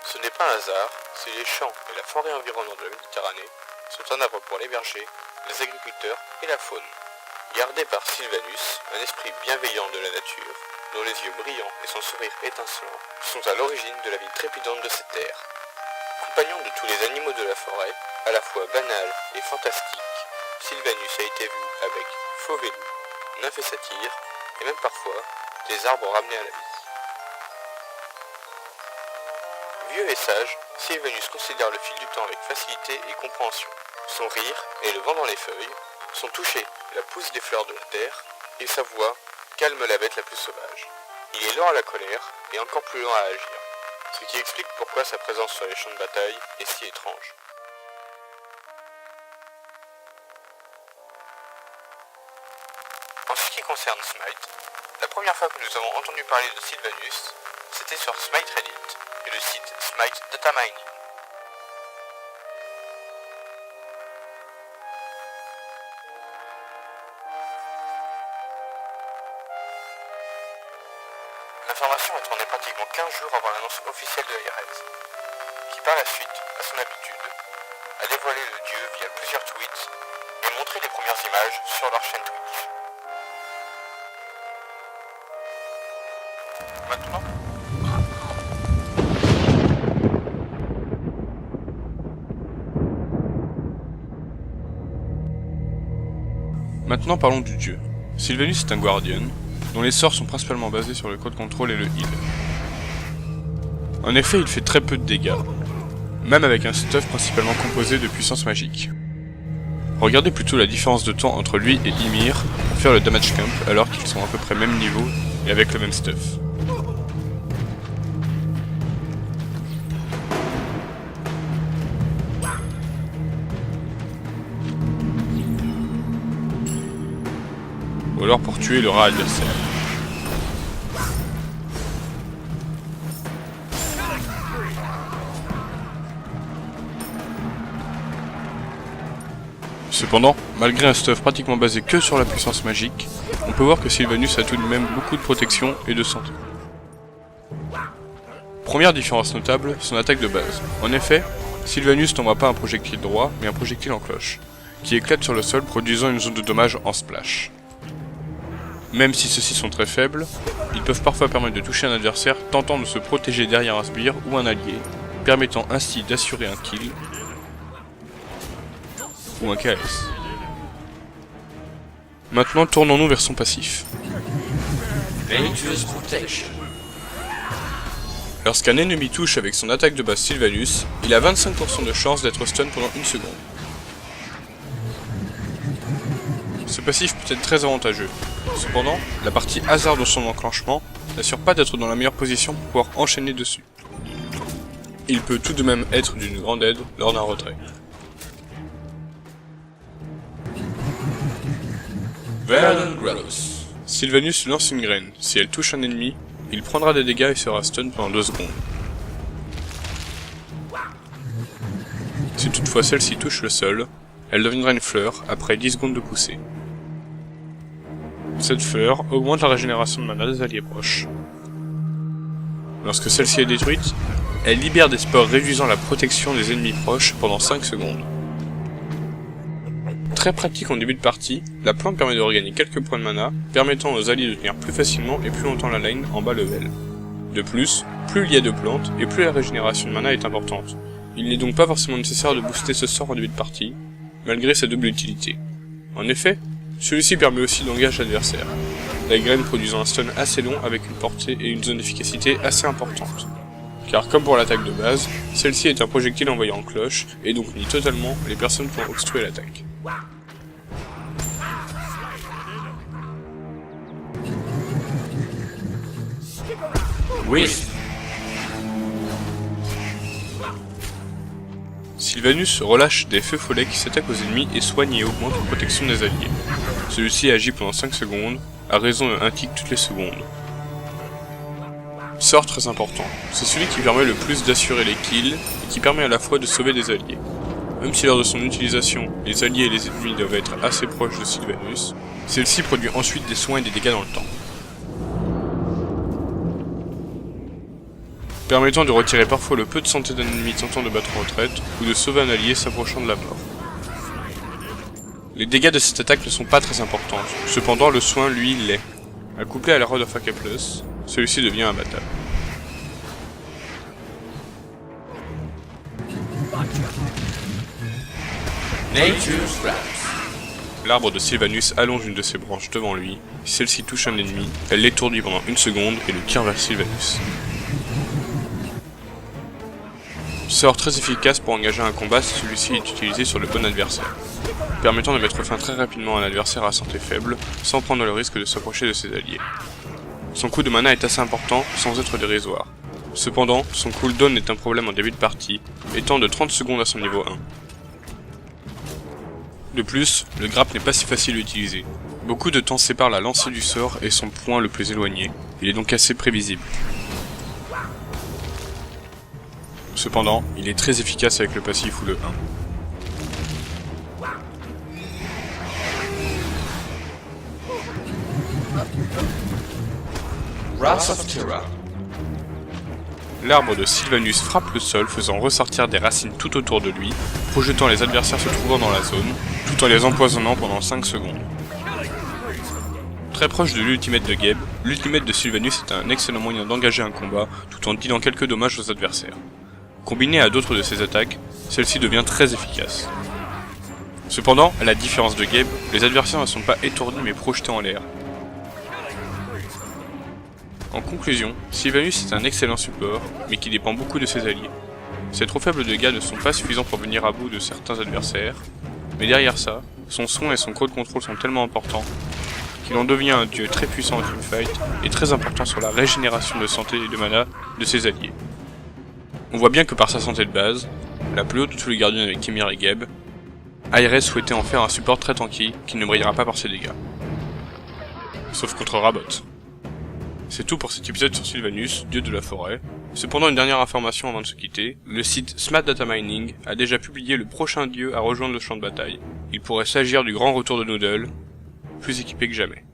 Ce n'est pas un hasard si les champs et la forêt environnante de la Méditerranée sont en œuvre pour les bergers, les agriculteurs et la faune. Gardé par Sylvanus, un esprit bienveillant de la nature, dont les yeux brillants et son sourire étincelant sont à l'origine de la vie trépidante de cette terre. Compagnon de tous les animaux de la forêt, à la fois banal et fantastique, Sylvanus a été vu avec fauves et loups, nymphes et satyres, et même parfois des arbres ramenés à la vie. Vieux et sage, Sylvanus considère le fil du temps avec facilité et compréhension. Son rire et le vent dans les feuilles, son toucher la pousse des fleurs de la terre, et sa voix calme la bête la plus sauvage. Il est lent à la colère et encore plus lent à agir, ce qui explique pourquoi sa présence sur les champs de bataille est si étrange. En ce qui concerne Smite, la première fois que nous avons entendu parler de Sylvanus, c'était sur Smite Reddit et le site Smite Data Mining. L'information est tournée pratiquement 15 jours avant l'annonce officielle de Ares, qui par la suite, à son habitude, a dévoilé le dieu via plusieurs tweets et montré les premières images sur leur chaîne Twitch. Maintenant parlons du dieu. Sylvanus est un guardian, dont les sorts sont principalement basés sur le code contrôle et le heal. En effet, il fait très peu de dégâts, même avec un stuff principalement composé de puissance magique. Regardez plutôt la différence de temps entre lui et Ymir pour faire le damage camp alors qu'ils sont à peu près même niveau et avec le même stuff. Ou alors pour tuer le rat adversaire. Cependant, malgré un stuff pratiquement basé que sur la puissance magique, on peut voir que Sylvanus a tout de même beaucoup de protection et de santé. Première différence notable, son attaque de base. En effet, Sylvanus n'envoie pas un projectile droit, mais un projectile en cloche, qui éclate sur le sol produisant une zone de dommage en splash. Même si ceux-ci sont très faibles, ils peuvent parfois permettre de toucher un adversaire tentant de se protéger derrière un sbire ou un allié, permettant ainsi d'assurer un kill ou un KS. Maintenant tournons-nous vers son passif. Lorsqu'un ennemi touche avec son attaque de base Sylvanus, il a 25% de chance d'être stun pendant une seconde. Ce passif peut être très avantageux. Cependant, la partie hasard de son enclenchement n'assure pas d'être dans la meilleure position pour pouvoir enchaîner dessus. Il peut tout de même être d'une grande aide lors d'un retrait. Verdant Growth. Sylvanus lance une graine. Si elle touche un ennemi, il prendra des dégâts et sera stun pendant 2 secondes. Si toutefois celle-ci touche le sol, elle deviendra une fleur après 10 secondes de poussée. Cette fleur augmente la régénération de mana des alliés proches. Lorsque celle-ci est détruite, elle libère des spores réduisant la protection des ennemis proches pendant 5 secondes. Très pratique en début de partie, la plante permet de regagner quelques points de mana, permettant aux alliés de tenir plus facilement et plus longtemps la lane en bas level. De plus, plus il y a de plantes et plus la régénération de mana est importante. Il n'est donc pas forcément nécessaire de booster ce sort en début de partie, malgré sa double utilité. En effet, celui-ci permet aussi d'engager l'adversaire, la graine produisant un stun assez long avec une portée et une zone d'efficacité assez importante. Car comme pour l'attaque de base, celle-ci est un projectile envoyé en cloche, et donc nie totalement les personnes qui ont obstrué l'attaque. Wisp. Sylvanus relâche des feux follets qui s'attaquent aux ennemis et soigne et augmente la protection des alliés. Celui-ci agit pendant 5 secondes, à raison d'un tick toutes les secondes. Sort très important, c'est celui qui permet le plus d'assurer les kills et qui permet à la fois de sauver des alliés. Même si lors de son utilisation, les alliés et les ennemis doivent être assez proches de Sylvanus, celle-ci produit ensuite des soins et des dégâts dans le temps. Permettant de retirer parfois le peu de santé d'un ennemi tentant de battre en retraite, ou de sauver un allié s'approchant de la mort. Les dégâts de cette attaque ne sont pas très importants, cependant le soin lui l'est. Accouplé à la Rod of Akaplus, celui-ci devient imbattable. Nature's Wraps. L'arbre de Sylvanus allonge une de ses branches devant lui, si celle-ci touche un ennemi, elle l'étourdit pendant 1 seconde et le tire vers Sylvanus. Sort très efficace pour engager un combat si celui-ci est utilisé sur le bon adversaire, permettant de mettre fin très rapidement à un adversaire à santé faible, sans prendre le risque de s'approcher de ses alliés. Son coût de mana est assez important, sans être dérisoire. Cependant, son cooldown est un problème en début de partie, étant de 30 secondes à son niveau 1. De plus, le grappe n'est pas si facile à utiliser. Beaucoup de temps sépare la lancée du sort et son point le plus éloigné, il est donc assez prévisible. Cependant, il est très efficace avec le passif ou le 1. Wrath of Terra. L'arbre de Sylvanus frappe le sol, faisant ressortir des racines tout autour de lui, projetant les adversaires se trouvant dans la zone, tout en les empoisonnant pendant 5 secondes. Très proche de l'ultimate de Gabe, l'ultimate de Sylvanus est un excellent moyen d'engager un combat tout en dealant quelques dommages aux adversaires. Combinée à d'autres de ses attaques, celle-ci devient très efficace. Cependant, à la différence de Gabe, les adversaires ne sont pas étourdis mais projetés en l'air. En conclusion, Sylvanus est un excellent support, mais qui dépend beaucoup de ses alliés. Ses trop faibles dégâts ne sont pas suffisants pour venir à bout de certains adversaires, mais derrière ça, son soin et son crowd control sont tellement importants qu'il en devient un dieu très puissant en teamfight et très important sur la régénération de santé et de mana de ses alliés. On voit bien que par sa santé de base, la plus haute de tous les gardiens avec Kemir et Gabe, Ares souhaitait en faire un support très tanky qui ne brillera pas par ses dégâts. Sauf contre Rabot. C'est tout pour cet épisode sur Sylvanus, dieu de la forêt. Cependant, une dernière information avant de se quitter, le site Smart Data Mining a déjà publié le prochain dieu à rejoindre le champ de bataille. Il pourrait s'agir du grand retour de Noodle, plus équipé que jamais.